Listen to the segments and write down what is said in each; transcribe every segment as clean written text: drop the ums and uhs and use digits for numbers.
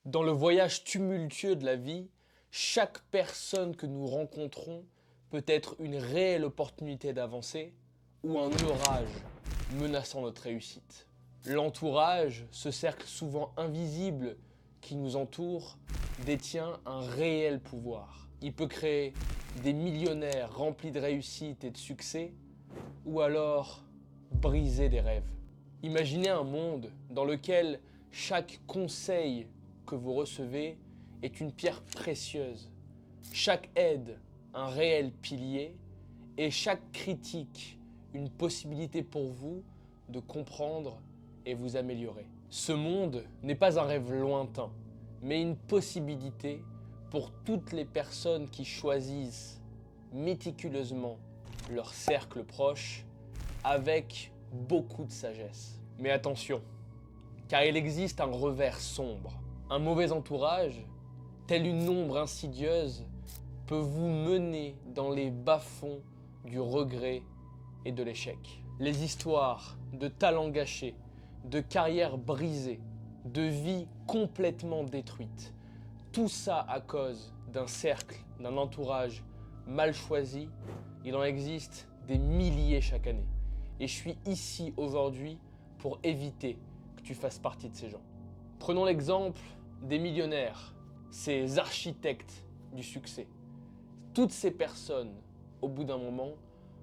Dans le voyage tumultueux de la vie, chaque personne que nous rencontrons peut être une réelle opportunité d'avancer ou un orage menaçant notre réussite. L'entourage, ce cercle souvent invisible qui nous entoure, détient un réel pouvoir. Il peut créer des millionnaires remplis de réussite et de succès, ou alors briser des rêves. Imaginez un monde dans lequel chaque conseil que vous recevez est une pierre précieuse, chaque aide un réel pilier et chaque critique une possibilité pour vous de comprendre et vous améliorer. Ce monde n'est pas un rêve lointain, mais une possibilité pour toutes les personnes qui choisissent méticuleusement leur cercle proche avec beaucoup de sagesse. Mais attention, car il existe un revers sombre. Un mauvais entourage, tel une ombre insidieuse, peut vous mener dans les bas-fonds du regret et de l'échec. Les histoires de talents gâchés, de carrières brisées, de vies complètement détruites, tout ça à cause d'un cercle, d'un entourage mal choisi, il en existe des milliers chaque année. Et je suis ici aujourd'hui pour éviter que tu fasses partie de ces gens. Prenons l'exemple des millionnaires, ces architectes du succès. Toutes ces personnes, au bout d'un moment,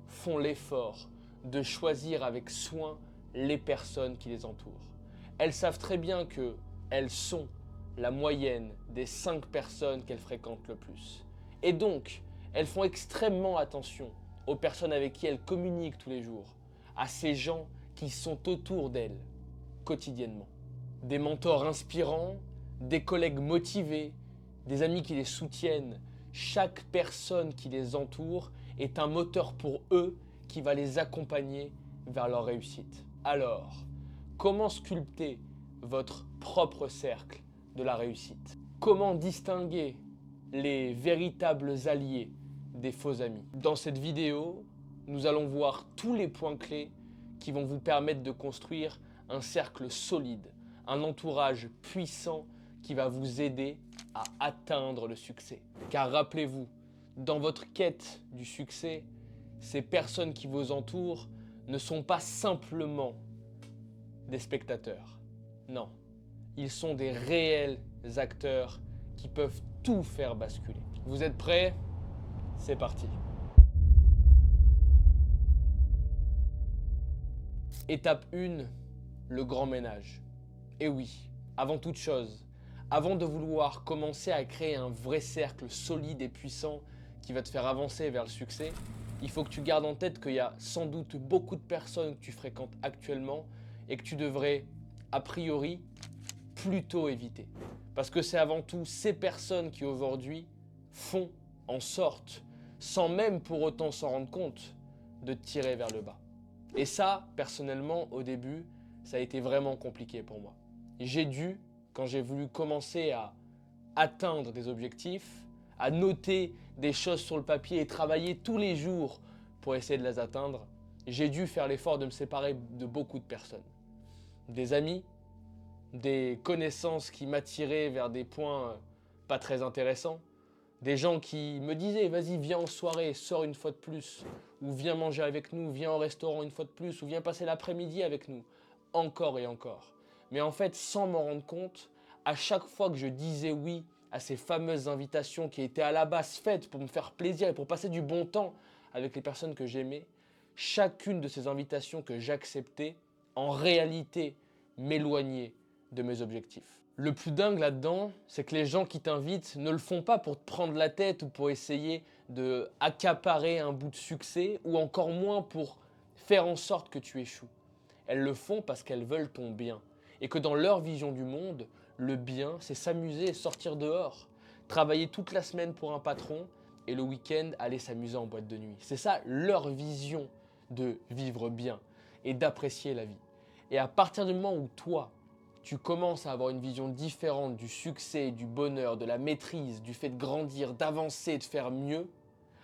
font l'effort de choisir avec soin les personnes qui les entourent. Elles savent très bien qu'elles sont la moyenne des 5 personnes qu'elles fréquentent le plus. Et donc, elles font extrêmement attention aux personnes avec qui elles communiquent tous les jours, à ces gens qui sont autour d'elles quotidiennement. Des mentors inspirants, des collègues motivés, des amis qui les soutiennent. Chaque personne qui les entoure est un moteur pour eux qui va les accompagner vers leur réussite. Alors, comment sculpter votre propre cercle de la réussite? Comment distinguer les véritables alliés des faux amis? Dans cette vidéo, nous allons voir tous les points clés qui vont vous permettre de construire un cercle solide, un entourage puissant qui va vous aider à atteindre le succès. Car rappelez-vous, dans votre quête du succès, ces personnes qui vous entourent ne sont pas simplement des spectateurs. Non, ils sont des réels acteurs qui peuvent tout faire basculer. Vous êtes prêts? C'est parti. Étape 1, le grand ménage. Et oui, avant toute chose, avant de vouloir commencer à créer un vrai cercle solide et puissant qui va te faire avancer vers le succès, il faut que tu gardes en tête qu'il y a sans doute beaucoup de personnes que tu fréquentes actuellement et que tu devrais, a priori, plutôt éviter. Parce que c'est avant tout ces personnes qui aujourd'hui font en sorte, sans même pour autant s'en rendre compte, de te tirer vers le bas. Et ça, personnellement, au début, ça a été vraiment compliqué pour moi. J'ai dû, quand j'ai voulu commencer à atteindre des objectifs, à noter des choses sur le papier et travailler tous les jours pour essayer de les atteindre, j'ai dû faire l'effort de me séparer de beaucoup de personnes. Des amis, des connaissances qui m'attiraient vers des points pas très intéressants, des gens qui me disaient « vas-y, viens en soirée, sors une fois de plus » ou « viens manger avec nous, viens au restaurant une fois de plus » ou « viens passer l'après-midi avec nous » encore et encore. Mais en fait, sans m'en rendre compte, à chaque fois que je disais oui à ces fameuses invitations qui étaient à la base faites pour me faire plaisir et pour passer du bon temps avec les personnes que j'aimais, chacune de ces invitations que j'acceptais, en réalité, m'éloignait de mes objectifs. Le plus dingue là-dedans, c'est que les gens qui t'invitent ne le font pas pour te prendre la tête ou pour essayer de accaparer un bout de succès ou encore moins pour faire en sorte que tu échoues. Elles le font parce qu'elles veulent ton bien. Et que dans leur vision du monde, le bien, c'est s'amuser et sortir dehors. Travailler toute la semaine pour un patron et le week-end aller s'amuser en boîte de nuit. C'est ça leur vision de vivre bien et d'apprécier la vie. Et à partir du moment où toi, tu commences à avoir une vision différente du succès, du bonheur, de la maîtrise, du fait de grandir, d'avancer, de faire mieux,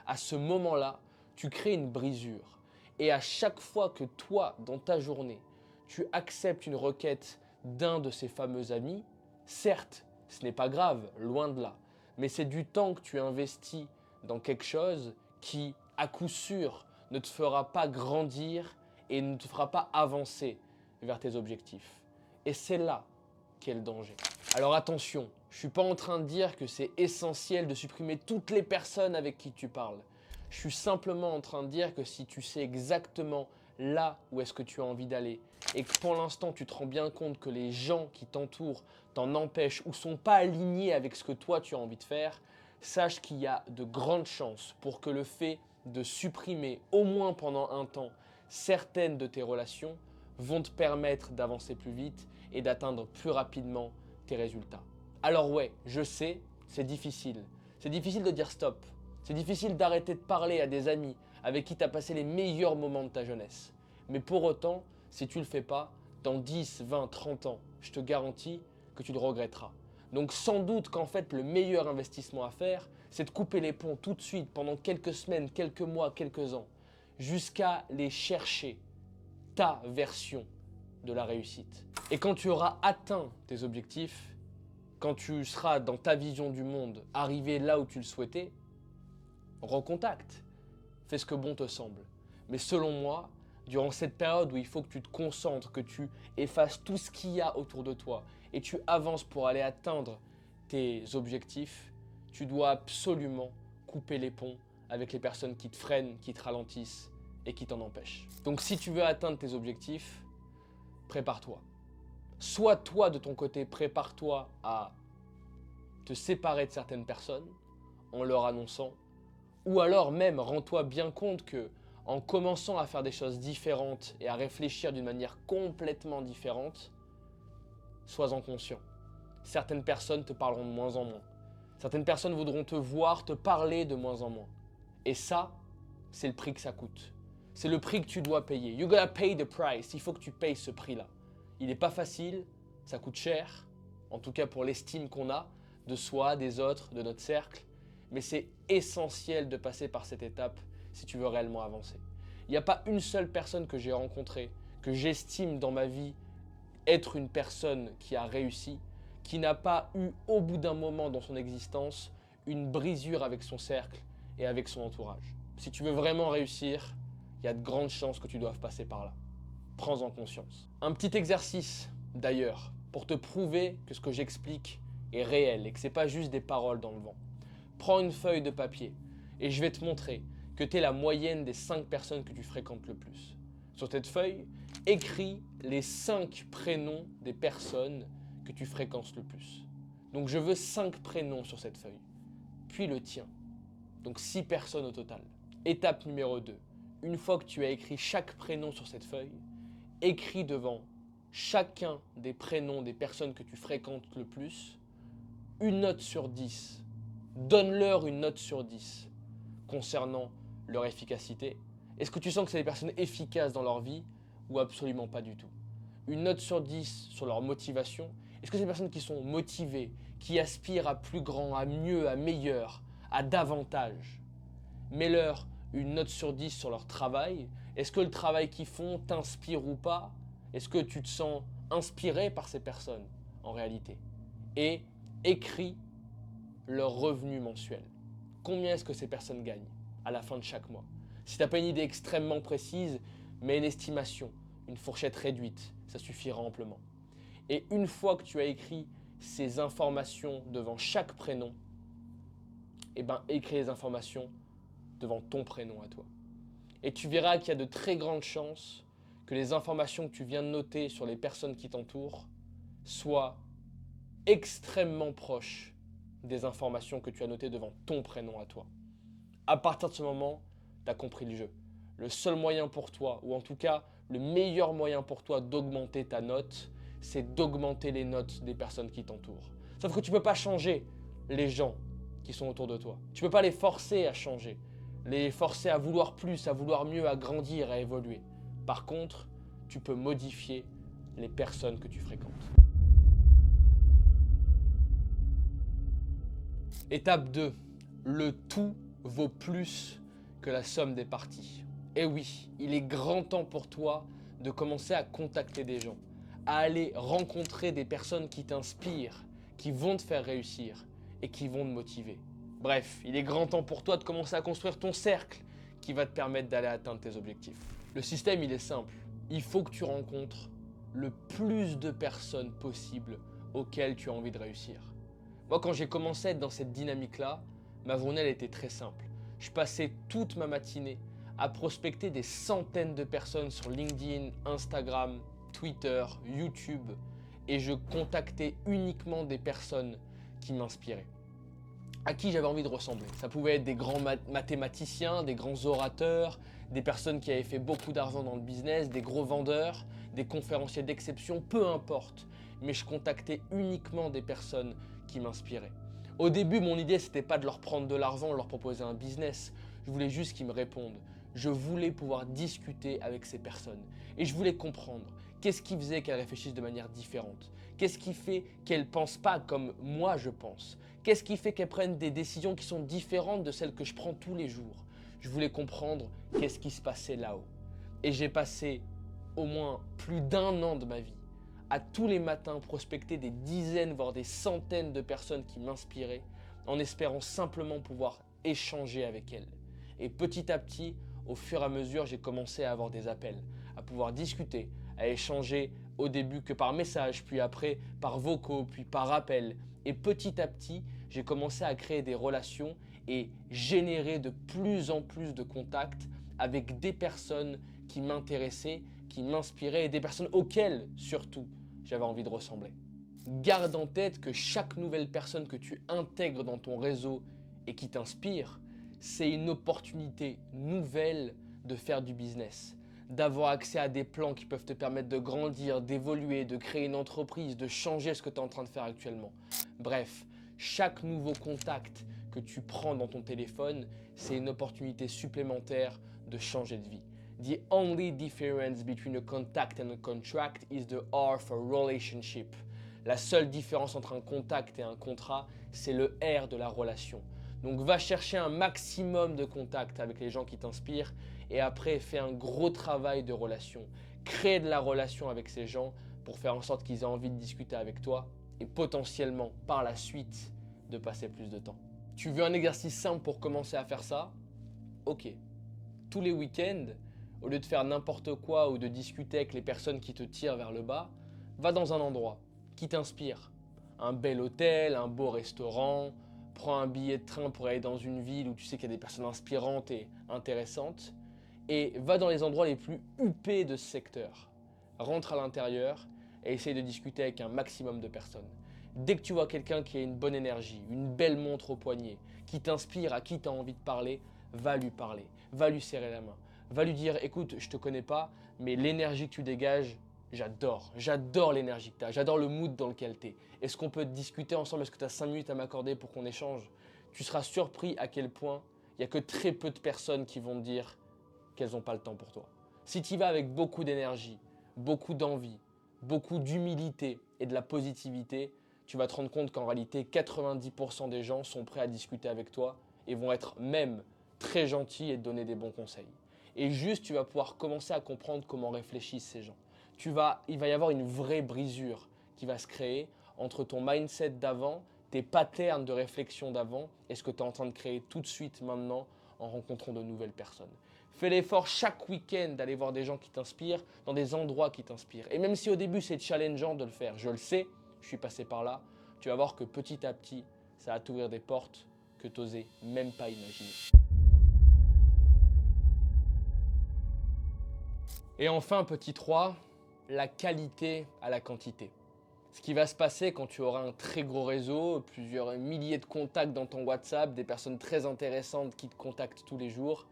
à ce moment-là, tu crées une brisure. Et à chaque fois que toi, dans ta journée, tu acceptes une requête d'un de ces fameux amis, certes, Ce n'est pas grave, loin de là. Mais c'est du temps que tu investis dans quelque chose qui, à coup sûr, ne te fera pas grandir et ne te fera pas avancer vers tes objectifs. Et c'est là qu'est le danger. Alors attention, je ne suis pas en train de dire que c'est essentiel de supprimer toutes les personnes avec qui tu parles. Je suis simplement en train de dire que si tu sais exactement là où est-ce que tu as envie d'aller et que pour l'instant tu te rends bien compte que les gens qui t'entourent t'en empêchent ou sont pas alignés avec ce que toi tu as envie de faire, sache qu'il y a de grandes chances pour que le fait de supprimer au moins pendant un temps certaines de tes relations vont te permettre d'avancer plus vite et d'atteindre plus rapidement tes résultats. Alors ouais, je sais, c'est difficile. C'est difficile de dire stop. C'est difficile d'arrêter de parler à des amis avec qui tu as passé les meilleurs moments de ta jeunesse. Mais pour autant, si tu ne le fais pas, dans 10, 20, 30 ans, je te garantis que tu le regretteras. Donc sans doute qu'en fait, le meilleur investissement à faire, c'est de couper les ponts tout de suite pendant quelques semaines, quelques mois, quelques ans, jusqu'à les chercher, ta version de la réussite. Et quand tu auras atteint tes objectifs, quand tu seras dans ta vision du monde, arrivé là où tu le souhaitais, recontacte, fais ce que bon te semble. Mais selon moi, durant cette période où il faut que tu te concentres, que tu effaces tout ce qu'il y a autour de toi et tu avances pour aller atteindre tes objectifs, tu dois absolument couper les ponts avec les personnes qui te freinent, qui te ralentissent et qui t'en empêchent. Donc si tu veux atteindre tes objectifs, prépare-toi. Soit toi de ton côté, prépare-toi à te séparer de certaines personnes en leur annonçant, ou alors même rends-toi bien compte que en commençant à faire des choses différentes et à réfléchir d'une manière complètement différente, sois-en conscient. Certaines personnes te parleront de moins en moins. Certaines personnes voudront te voir, te parler de moins en moins. Et ça, c'est le prix que ça coûte. C'est le prix que tu dois payer. You gotta pay the price. Il faut que tu payes ce prix-là. Il n'est pas facile, ça coûte cher, en tout cas pour l'estime qu'on a de soi, des autres, de notre cercle. Mais c'est essentiel de passer par cette étape si tu veux réellement avancer. Il n'y a pas une seule personne que j'ai rencontrée, que j'estime dans ma vie être une personne qui a réussi, qui n'a pas eu au bout d'un moment dans son existence une brisure avec son cercle et avec son entourage. Si tu veux vraiment réussir, il y a de grandes chances que tu doives passer par là. Prends-en conscience. Un petit exercice d'ailleurs pour te prouver que ce que j'explique est réel et que ce n'est pas juste des paroles dans le vent. Prends une feuille de papier et je vais te montrer que tu es la moyenne des 5 personnes que tu fréquentes le plus. Sur cette feuille, écris les 5 prénoms des personnes que tu fréquentes le plus. Donc je veux 5 prénoms sur cette feuille, puis le tien. Donc 6 personnes au total. Étape numéro 2. Une fois que tu as écrit chaque prénom sur cette feuille, écris devant chacun des prénoms des personnes que tu fréquentes le plus une note sur 10. Donne-leur une note sur 10 concernant leur efficacité. Est-ce que tu sens que c'est des personnes efficaces dans leur vie ou absolument pas du tout? Une note sur 10 sur leur motivation. Est-ce que c'est des personnes qui sont motivées, qui aspirent à plus grand, à mieux, à meilleur, à davantage? Mets-leur une note sur 10 sur leur travail. Est-ce que le travail qu'ils font t'inspire ou pas? Est-ce que tu te sens inspiré par ces personnes en réalité? Et écris leur revenu mensuel. Combien est-ce que ces personnes gagnent à la fin de chaque mois? Si tu n'as pas une idée extrêmement précise, mets une estimation, une fourchette réduite, ça suffira amplement. Et une fois que tu as écrit ces informations devant chaque prénom, écris les informations devant ton prénom à toi. Et tu verras qu'il y a de très grandes chances que les informations que tu viens de noter sur les personnes qui t'entourent soient extrêmement proches des informations que tu as notées devant ton prénom à toi. À partir de ce moment, tu as compris le jeu. Le seul moyen pour toi, ou en tout cas le meilleur moyen pour toi d'augmenter ta note, c'est d'augmenter les notes des personnes qui t'entourent. Sauf que tu ne peux pas changer les gens qui sont autour de toi. Tu ne peux pas les forcer à changer, les forcer à vouloir plus, à vouloir mieux, à grandir, à évoluer. Par contre, tu peux modifier les personnes que tu fréquentes. Étape 2. Le tout vaut plus que la somme des parties. Et oui, il est grand temps pour toi de commencer à contacter des gens, à aller rencontrer des personnes qui t'inspirent, qui vont te faire réussir et qui vont te motiver. Bref, il est grand temps pour toi de commencer à construire ton cercle qui va te permettre d'aller atteindre tes objectifs. Le système, il est simple. Il faut que tu rencontres le plus de personnes possible auxquelles tu as envie de réussir. Moi, quand j'ai commencé à être dans cette dynamique-là, ma journée, elle était très simple. Je passais toute ma matinée à prospecter des centaines de personnes sur LinkedIn, Instagram, Twitter, YouTube, et je contactais uniquement des personnes qui m'inspiraient, à qui j'avais envie de ressembler. Ça pouvait être des grands mathématiciens, des grands orateurs, des personnes qui avaient fait beaucoup d'argent dans le business, des gros vendeurs, des conférenciers d'exception, peu importe. Mais je contactais uniquement des personnes qui m'inspiraient. Au début, mon idée, c'était pas de leur prendre de l'argent, de leur proposer un business. Je voulais juste qu'ils me répondent. Je voulais pouvoir discuter avec ces personnes. Et je voulais comprendre qu'est-ce qui faisait qu'elles réfléchissent de manière différente. Qu'est-ce qui fait qu'elles ne pensent pas comme moi je pense. Qu'est-ce qui fait qu'elles prennent des décisions qui sont différentes de celles que je prends tous les jours. Je voulais comprendre qu'est-ce qui se passait là-haut. Et j'ai passé au moins plus d'1 an de ma vie à tous les matins prospecter des dizaines, voire des centaines de personnes qui m'inspiraient en espérant simplement pouvoir échanger avec elles. Et petit à petit, au fur et à mesure, j'ai commencé à avoir des appels, à pouvoir discuter, à échanger au début que par message, puis après par vocaux, puis par appel. Et petit à petit, j'ai commencé à créer des relations et générer de plus en plus de contacts avec des personnes qui m'intéressaient, qui m'inspiraient et des personnes auxquelles, surtout, j'avais envie de ressembler. Garde en tête que chaque nouvelle personne que tu intègres dans ton réseau et qui t'inspire, c'est une opportunité nouvelle de faire du business, d'avoir accès à des plans qui peuvent te permettre de grandir, d'évoluer, de créer une entreprise, de changer ce que tu es en train de faire actuellement. Bref, chaque nouveau contact que tu prends dans ton téléphone, c'est une opportunité supplémentaire de changer de vie. The only difference between a contact and a contract is the R for relationship. La seule différence entre un contact et un contrat, c'est le R de la relation. Donc va chercher un maximum de contacts avec les gens qui t'inspirent et après fais un gros travail de relation. Crée de la relation avec ces gens pour faire en sorte qu'ils aient envie de discuter avec toi et potentiellement par la suite de passer plus de temps. Tu veux un exercice simple pour commencer à faire ça? Ok. Tous les week-ends, au lieu de faire n'importe quoi ou de discuter avec les personnes qui te tirent vers le bas, va dans un endroit qui t'inspire. Un bel hôtel, un beau restaurant, prends un billet de train pour aller dans une ville où tu sais qu'il y a des personnes inspirantes et intéressantes et va dans les endroits les plus huppés de ce secteur. Rentre à l'intérieur et essaye de discuter avec un maximum de personnes. Dès que tu vois quelqu'un qui a une bonne énergie, une belle montre au poignet, qui t'inspire, à qui tu as envie de parler, va lui parler, va lui serrer la main, va lui dire écoute, je te connais pas, mais l'énergie que tu dégages, j'adore l'énergie que tu as, j'adore le mood dans lequel tu es. Est-ce qu'on peut discuter ensemble? Est-ce que tu as 5 minutes à m'accorder pour qu'on échange? Tu seras surpris à quel point il n'y a que très peu de personnes qui vont te dire qu'elles n'ont pas le temps pour toi. Si tu y vas avec beaucoup d'énergie, beaucoup d'envie, beaucoup d'humilité et de la positivité, tu vas te rendre compte qu'en réalité 90% des gens sont prêts à discuter avec toi et vont être même très gentils et te donner des bons conseils. Et juste, tu vas pouvoir commencer à comprendre comment réfléchissent ces gens. Il va y avoir une vraie brisure qui va se créer entre ton mindset d'avant, tes patterns de réflexion d'avant et ce que tu es en train de créer tout de suite maintenant en rencontrant de nouvelles personnes. Fais l'effort chaque week-end d'aller voir des gens qui t'inspirent, dans des endroits qui t'inspirent. Et même si au début c'est challengeant de le faire, je le sais, je suis passé par là, tu vas voir que petit à petit, ça va t'ouvrir des portes que tu n'osais même pas imaginer. Et enfin, petit 3, la qualité à la quantité. Ce qui va se passer quand tu auras un très gros réseau, plusieurs milliers de contacts dans ton WhatsApp, des personnes très intéressantes qui te contactent tous les jours,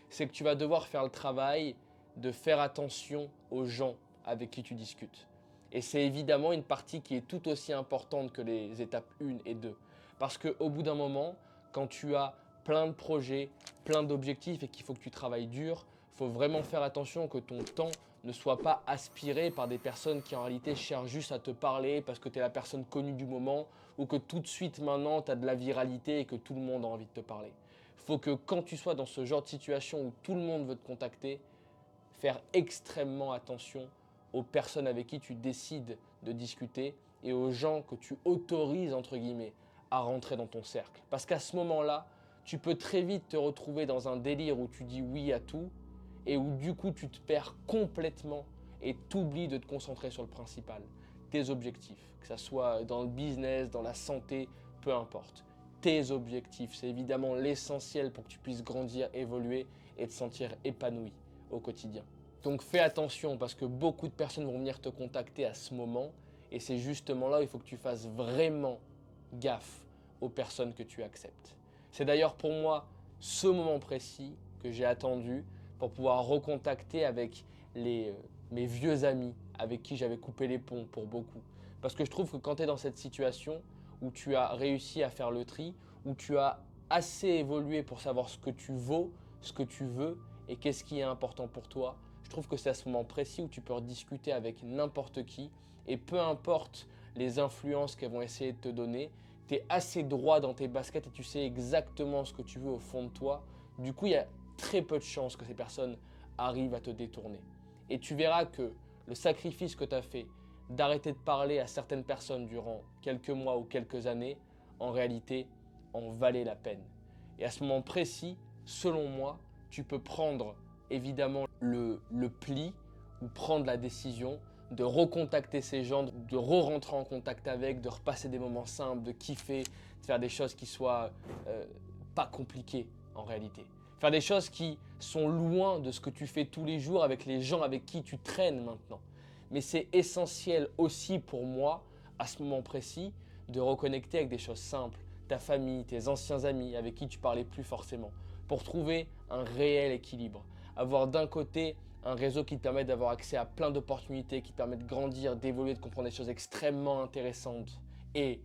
c'est que tu vas devoir faire le travail de faire attention aux gens avec qui tu discutes. Et c'est évidemment une partie qui est tout aussi importante que les étapes 1 et 2. Parce qu'au bout d'un moment, quand tu as plein de projets, plein d'objectifs et qu'il faut que tu travailles dur, il faut vraiment faire attention que ton temps ne soit pas aspiré par des personnes qui en réalité cherchent juste à te parler parce que tu es la personne connue du moment ou que tout de suite maintenant tu as de la viralité et que tout le monde a envie de te parler. Il faut que quand tu sois dans ce genre de situation où tout le monde veut te contacter, faire extrêmement attention aux personnes avec qui tu décides de discuter et aux gens que tu autorises, entre guillemets, à rentrer dans ton cercle. Parce qu'à ce moment-là, tu peux très vite te retrouver dans un délire où tu dis oui à tout et où du coup tu te perds complètement et t'oublies de te concentrer sur le principal, tes objectifs, que ce soit dans le business, dans la santé, peu importe. Tes objectifs, c'est évidemment l'essentiel pour que tu puisses grandir, évoluer et te sentir épanoui au quotidien. Donc fais attention parce que beaucoup de personnes vont venir te contacter à ce moment et c'est justement là où il faut que tu fasses vraiment gaffe aux personnes que tu acceptes. C'est d'ailleurs pour moi ce moment précis que j'ai attendu pour pouvoir recontacter avec mes vieux amis avec qui j'avais coupé les ponts pour beaucoup. Parce que je trouve que quand tu es dans cette situation où tu as réussi à faire le tri, où tu as assez évolué pour savoir ce que tu vaux, ce que tu veux et qu'est-ce qui est important pour toi, je trouve que c'est à ce moment précis où tu peux rediscuter avec n'importe qui et peu importe les influences qu'elles vont essayer de te donner, tu es assez droit dans tes baskets et tu sais exactement ce que tu veux au fond de toi. Du coup, il y a très peu de chances que ces personnes arrivent à te détourner. Et tu verras que le sacrifice que tu as fait d'arrêter de parler à certaines personnes durant quelques mois ou quelques années, en réalité, en valait la peine. Et à ce moment précis, selon moi, tu peux prendre évidemment le pli ou prendre la décision de recontacter ces gens, de re-rentrer en contact avec, de repasser des moments simples, de kiffer, de faire des choses qui soient pas compliquées en réalité. Faire des choses qui sont loin de ce que tu fais tous les jours avec les gens avec qui tu traînes maintenant. Mais c'est essentiel aussi pour moi, à ce moment précis, de reconnecter avec des choses simples, ta famille, tes anciens amis avec qui tu parlais plus forcément, pour trouver un réel équilibre. Avoir d'un côté un réseau qui te permet d'avoir accès à plein d'opportunités, qui te permet de grandir, d'évoluer, de comprendre des choses extrêmement intéressantes et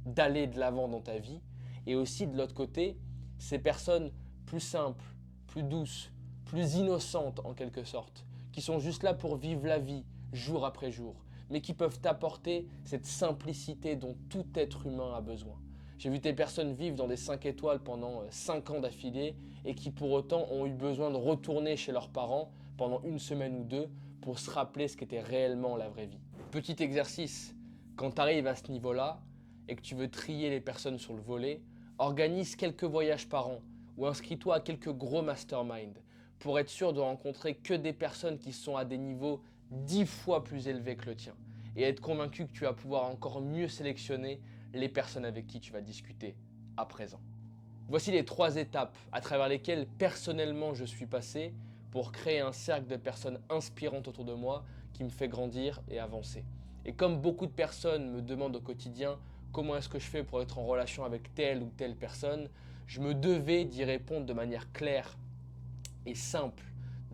d'aller de l'avant dans ta vie. Et aussi de l'autre côté, ces personnes plus simples, plus douces, plus innocentes en quelque sorte, qui sont juste là pour vivre la vie jour après jour, mais qui peuvent t'apporter cette simplicité dont tout être humain a besoin. J'ai vu des personnes vivre dans des 5 étoiles pendant 5 ans d'affilée et qui pour autant ont eu besoin de retourner chez leurs parents pendant une semaine ou deux pour se rappeler ce qu'était réellement la vraie vie. Petit exercice, quand tu arrives à ce niveau-là et que tu veux trier les personnes sur le volet, organise quelques voyages par an ou inscris-toi à quelques gros masterminds pour être sûr de rencontrer que des personnes qui sont à des niveaux 10 fois plus élevés que le tien et être convaincu que tu vas pouvoir encore mieux sélectionner les personnes avec qui tu vas discuter à présent. Voici les 3 étapes à travers lesquelles personnellement je suis passé pour créer un cercle de personnes inspirantes autour de moi qui me fait grandir et avancer. Et comme beaucoup de personnes me demandent au quotidien comment est-ce que je fais pour être en relation avec telle ou telle personne, je me devais d'y répondre de manière claire et simple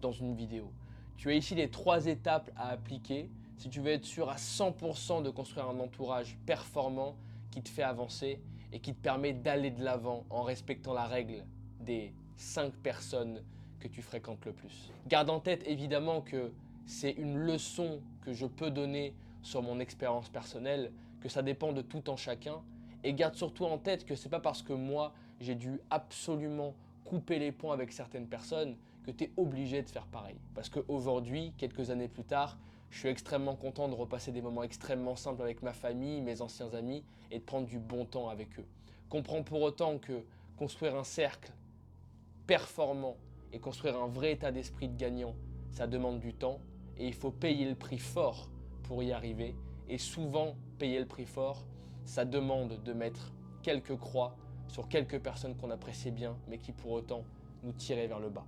dans une vidéo. Tu as ici les 3 étapes à appliquer si tu veux être sûr à 100% de construire un entourage performant qui te fait avancer et qui te permet d'aller de l'avant en respectant la règle des 5 personnes que tu fréquentes le plus. Garde en tête évidemment que c'est une leçon que je peux donner sur mon expérience personnelle, que ça dépend de tout en chacun. Et garde surtout en tête que c'est pas parce que moi j'ai dû absolument couper les ponts avec certaines personnes que tu es obligé de faire pareil. Parce qu'aujourd'hui, quelques années plus tard, je suis extrêmement content de repasser des moments extrêmement simples avec ma famille, mes anciens amis et de prendre du bon temps avec eux. Comprends pour autant que construire un cercle performant et construire un vrai état d'esprit de gagnant, ça demande du temps et il faut payer le prix fort pour y arriver. Et souvent, payer le prix fort, ça demande de mettre quelques croix sur quelques personnes qu'on appréciait bien mais qui pour autant nous tiraient vers le bas.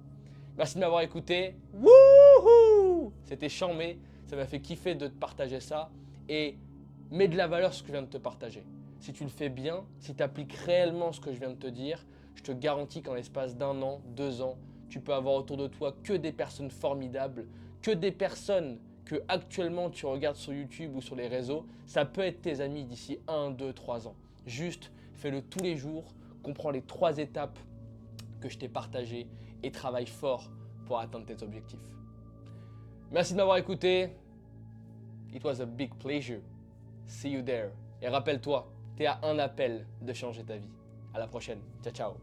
Merci de m'avoir écouté. Wouhou! C'était charmé. Ça m'a fait kiffer de te partager ça et mets de la valeur sur ce que je viens de te partager. Si tu le fais bien, si tu appliques réellement ce que je viens de te dire, je te garantis qu'en l'espace d'1 an, 2 ans, tu peux avoir autour de toi que des personnes formidables, que des personnes que actuellement tu regardes sur YouTube ou sur les réseaux. Ça peut être tes amis d'ici 1, 2, 3 ans. Juste fais-le tous les jours, comprends les 3 étapes que je t'ai partagées et travaille fort pour atteindre tes objectifs. Merci de m'avoir écouté. It was a big pleasure. See you there. Et rappelle-toi, t'es à un appel de changer ta vie. À la prochaine. Ciao, ciao.